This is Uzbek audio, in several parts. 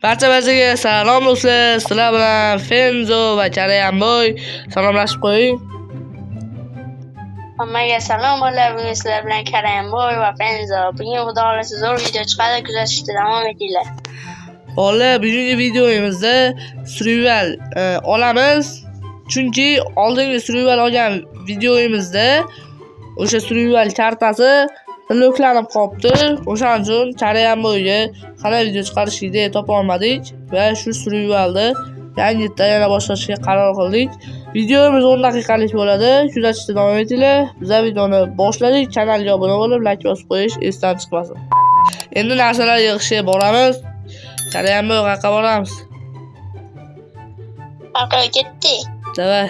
Barchaga salom do'stlar. Sizlar bilan Fenzo va Charayanboy salomlashib qo'ying. Hammaga salom bo'llar. Bugun sizlar bilan Charayanboy va Fenzo. Bugun xudo xolasa zo'r video chiqadi. Kuzatishda davom etinglar. Bolalar, bugungi videomizda survival olamiz. Chunki oldingi survival olgan videomizda o'sha survival kartasi bloklanib qolibdi. O'shaning uchun Charayanboyga qanday video chiqarishni topa olmadik va shu survivalni yangitdan yana boshlashga qaror qildik. Videomiz 10 daqiqalik bo'ladi. Kuzatishda davom etinglar. Biz videoni boshladik. Kanalga obuna bo'lib, like bosib qo'yish esdan chiqmasin. Endi narsalar yig'ishga boramiz. Charayanboy qayerga boramiz? Qayerga ketdik? Davay.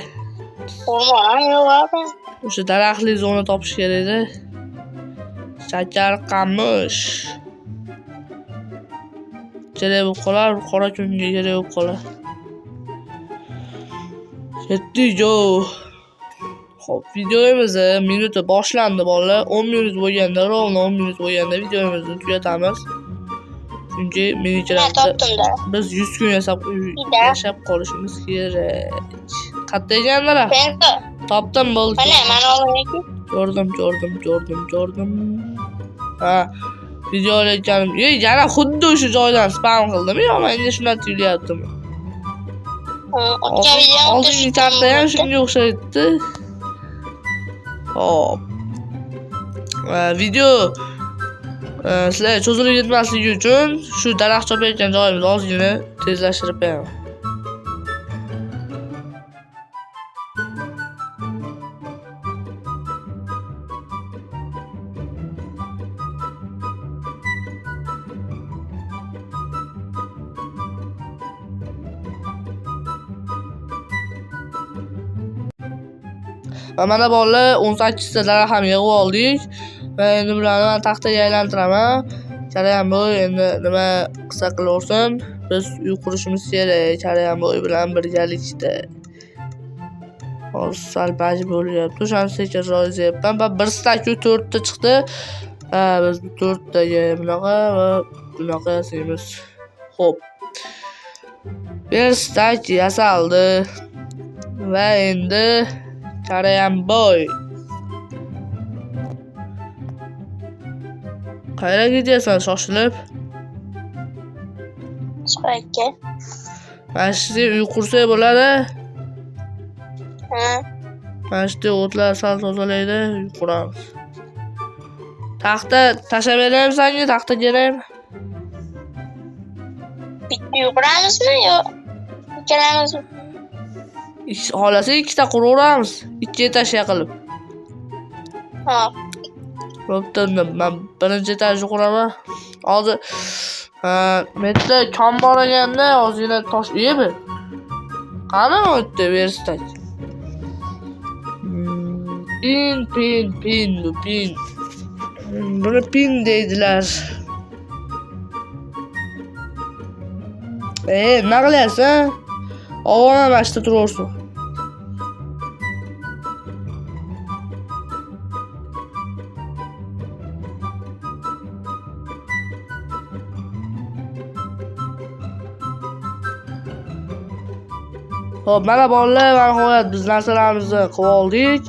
O'rmon yo'q. O'sha daraxtli zona topish kerak edi. Shakar qamish. Kerak bo'lib qolar, qora kunga kerak bo'lib qolar. Ketdik-ku. Xo'p, videomiz minuti boshlandi bolalar. 10 minut bo'lganda, rovno 10 minut bo'lganda videomizni tugatamiz. Chunki Minecraftda biz 100 kun yashab qolishimiz kerak. Qayerda ekanlar? Topdim, bo'ldi. Mana oldimga. Ko'rdim. Ha, video olayotganim. Yana xuddi o'sha joydan spam qildim. Men endi shundan tuyulyaptimi? Oldingi karta ham shunga o'xshaydi. Hop. Video sizlar cho'zilib ketmasligi uchun shu daraxt chopayotgan joyimizni ozgina tezlashtirib beraman. Va mana bolalar 18 ta daraxt ham yig'ib oldik. Va endi bularni taxtaga aylantiraman. Charayanboy endi nima qilsa qilaversin, biz uy qurishimiz kerak Charayanboy bilan birgalikda. Hozir sal baj bo'lyapti. O'shani sekinroq va bir stak 4 ta chiqdi. Ha, biz 4 taga bunaqa va bunaqa yasaymiz. Xo'p. Bir stak yasaldi. Va endi Charayanboy. Qayerga ketyapsan shoshilib? Chiqayga. Mana shu uy qursak bo'ladi. Ha. Mana shu o'tlar sal tozalaydi, uy quramiz. Taxta tashlab beraymi senga? Taxta kerakmi? Bitta uy quramizmi yo ikkalamizmi? Xolasa ikkita quraveramiz. Ikki etaj qilib. Ha. Bo'pti, men birinchi etajni quraman. Hozir metda kam bor ekanda, ozgina tosh yeymi? Qani o'tdi verstak. Pin. Buni pin deydilar. Nima qilyapsan? Ovona mashta turursun. Xo'p, mana bolalar, nihoyat biz narsalarimizni qilib oldik.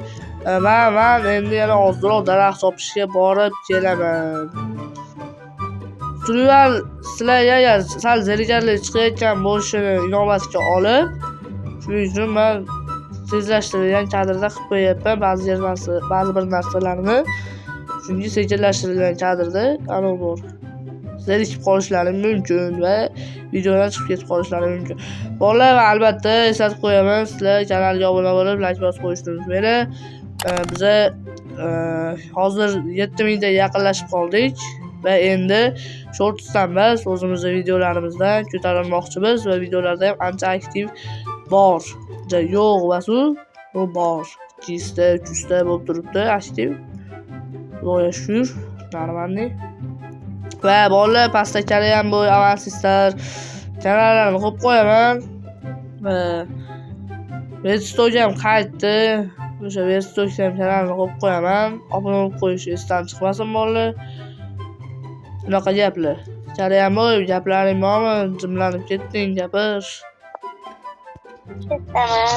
Men endi yana ozroq daraxt topishga borib kelaman. Survival sizlarga agar sal zerikarli chiqayotgan bo'lishini inobatga olib, shuning uchun men tezlashtirilgan kadrda qilib qo'yapman ba'zi bir narsalarni. Chunki sekinlashtirilgan kadrda aniq bor. Zerikib qolishlari mumkin va videodan chiqib ketib qolishlari mumkin. Bolalar, va albatta eslatib qo'yaman, sizlar kanalga obuna bo'lib, like bosib qo'yishni unutmanglar. Biza hozir 7000 ga yaqinlashib qoldik va endi shortsdan biz o'zimizning videolarimizdan ko'tarilmoqchimiz va videolarda ham ancha aktiv bor. Yo'q vasu, bu bor. 200 ta, 300 ta bo'lib turibdi aktiv. Xudoga shukr, normalniy. Va bolalar, pastda Charayanboy avansistlar kanallarini qo'yib qo'yaman. Va Redstone'ga ham qaytdi. O'sha Redstone ham kanalini qo'yib qo'yaman. Obuna bo'lib qo'yish esdan chiqmasin bolalar. Bunaqa gaplar. Karamoy, gaplaring bormi? Jimlanib ketding, gapir. Ketaman.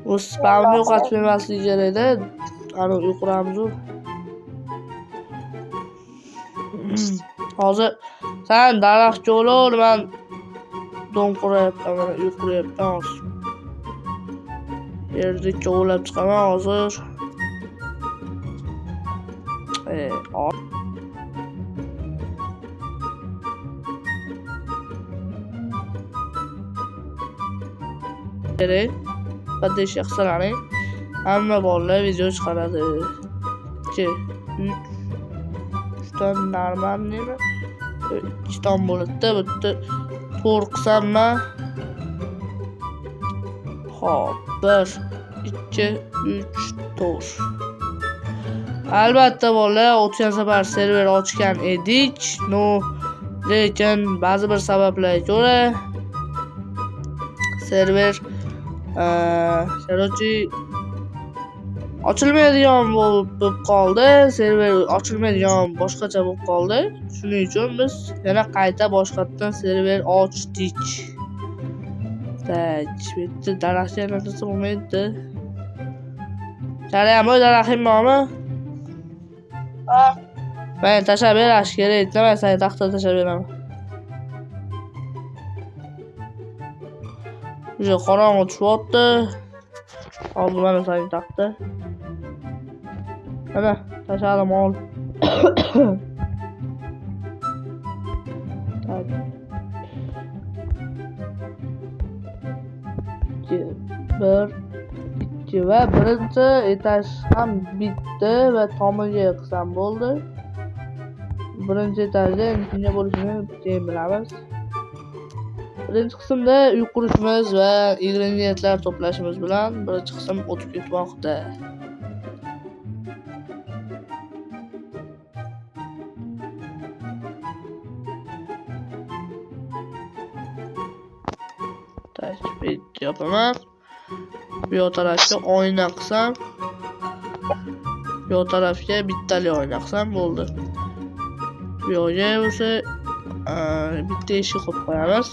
Bu spamni yo'qotib qo'ymasligi kerak-da. Qani uyquramiz. Hozir sen daraxtga o'lur, men dom qurayapman, mana uy quryapman hozir. Yerni kovlab chiqaman hozir. Kerak. Qanday shaxslarning hamma bolalar video chiqaradi. 2 3 dan normalnimi? 2 dan bo'ladi-da, bu yerda to'g'ri qilsammi? Hop, 1 2 3 4. Albatta bolalar, o'tgan safar server ochgan edik. Lekin ba'zi bir sabablarga ko'ra server ochilmaydigan bo'lib qoldi. Server ochilmaydigan boshqacha bo'lib qoldi. Shuning uchun biz yana qayta boshqatdan server ochdik. Tak, bitta daraxtga narsa bo'lmaydi. Karamoy, daraxting bormi? Men tashlab berish kerak, men seni taxta tashlab beraman. Уже qorong'i tushyapti. Hozir mana seni taxta. Mana tashladim ol. Bir, ikki va birinchi etaj ham bitdi va tomiga qilsam bo'ldi. Birinchi etajda nima bo'lishini keyin bilamiz. Birinchi qismda uy qurishimiz va ingrediyentlar to'plashimiz bilan birinchi qism o'tib ketmoqda. Tashbih yopaman. Bu yoq tarafga oyna qilsam, bu yoq tarafga bittali oyna qilsam bo'ldi. Bu yoqga bo'lsa bitta eshik qo'yib qo'yamiz.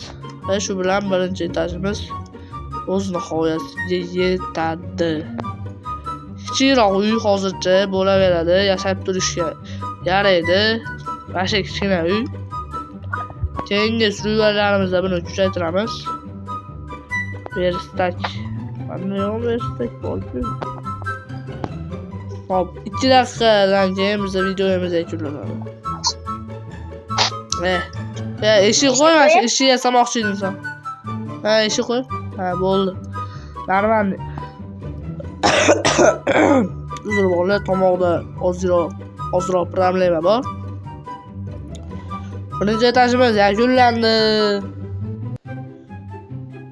Va shu bilan birinchi etajimiz o'z nihoyasiga yetadi. Kichikroq uy hozircha bo'laveradi, yashab turishga yaraydi. Mana kichkina uy. Keyingi suruvlarimizda buni kuchaytiramiz. Verstak. Mana yo'q verstak bo'ldi. Hop, 2 daqiqadan keyin biz videomiz yakunlanadi. Eshik qo'yma, eshik yasamoqchi edim. Eshik qo'y. Bo'ldi. Normal. Uzr bo'ldi, tomoqda ozroq problema bor. Birinchi etajimiz yakunlandi.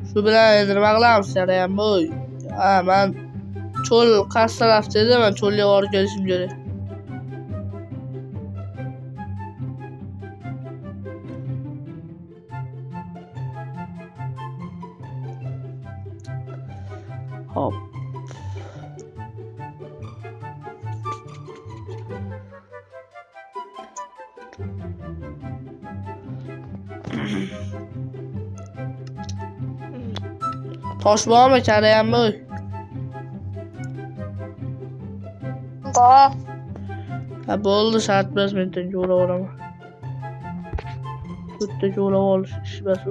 Shu bilan endi nima qilamiz, Karamoy? Men cho'l qaysi tarafda edi? Men cho'lga borib kelishim kerak. Hop. Tosh bormi, Karamoy? Bor. Bo'ldi, shart bilan mendan jo'ra olaman. Bitta jo'ra olish ish bas.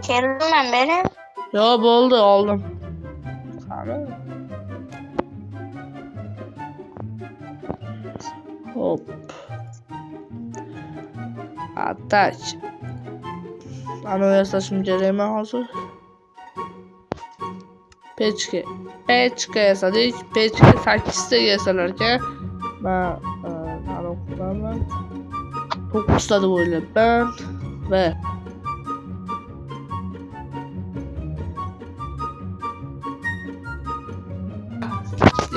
Keldim beri. Yo, bo'ldi, oldim. Qani? Hop. Attach. Ana yasashim kerakmi hozir? Pechka yasadik. Pechka 8 ta yasalar ekan. Men ana o'qitaman. 9 ta deb o'ylabman va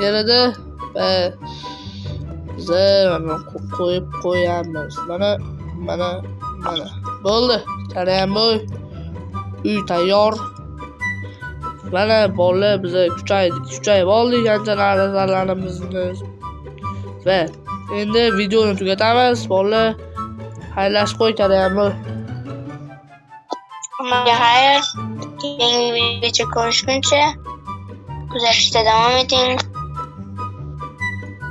yerida va biz qo'yib qo'yamiz. Mana bo'ldi. Karamoy uy tayyor. Mana bolalar biza kuchayib oldik ancha narsalarimizni. Va endi videoni tugatamiz. Bolalar xayrlashib qo'y Karayambo. Hammaga xayr. Keyingi videogacha ko'rishguncha kuzatishda davom eting.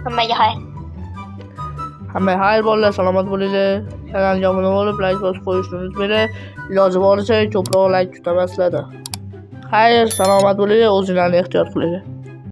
Hammaga xayr. Hammaga xayr bolalar, salomat bo'linglar. Kanalga obuna bo'lib, like bosib qo'yishni unutmanglar. Iloji boricha ko'proq like kutaman sizlardan. Xayr, salomat bo'linglar, o'zinglarni ehtiyot qilinglar.